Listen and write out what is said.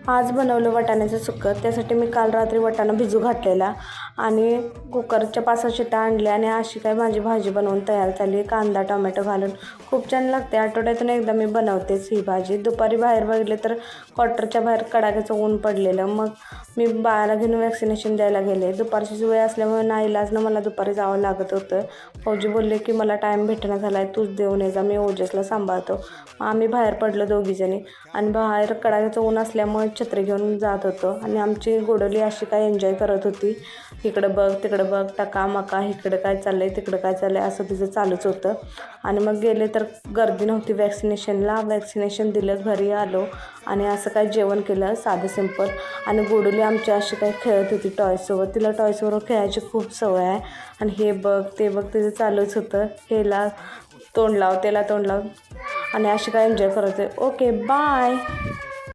आज बनवलं वाटाण्याचं सुक्कं. त्यासाठी मी काल रात्री वाटाणा भिजू घातलेला आणि कुकरच्या 5-6 शिट्ट्या आणल्या आणि अशी काय माझी भाजी बनवून तयार झाली. कांदा टोमॅटो घालून खूप छान लागते. आठवड्यातून एकदा मी बनवतेच ही भाजी. दुपारी बाहेर बघितले तर क्वार्टरच्या बाहेर कडाक्याचं ऊन पडलेलं. मग मी बाळाला घेऊन वॅक्सिनेशन द्यायला गेले. दुपारची वेळ असल्यामुळे नाईलाजनं मला दुपारी जावं लागत होतं. फौजी बोलले की मला टाईम भेटणं झाला आहे, तूच देऊन ये जा, मी ओजसला सांभाळतो. आम्ही बाहेर पडलो दोघीजणी आणि बाहेर कडाक्याचं ऊन असल्यामुळे छत्री घेऊन जात होतो आणि आमची गोडोली अशी काय एन्जॉय करत होती. इकडं बघ तिकडं बघ, टका मका, इकडं काय चाललं आहे तिकडं काय चाललं आहे असं तिचं चालूच होतं. आणि मग गेले तर गर्दी नव्हती वॅक्सिनेशनला. वॅक्सिनेशन दिलं, घरी आलो आणि असं काय जेवण केलं साधं सिंपल. आणि गोडोली आमची अशी काय खेळत होती टॉयसोबत. तिला टॉयसबरोबर खेळायची खूप सवय आहे आणि हे बघ ते बघ तिचं चालूच होतं. हेला तोंड लाव त्याला तोंड लाव आणि अशी काय एन्जॉय करत होते. Okay bye.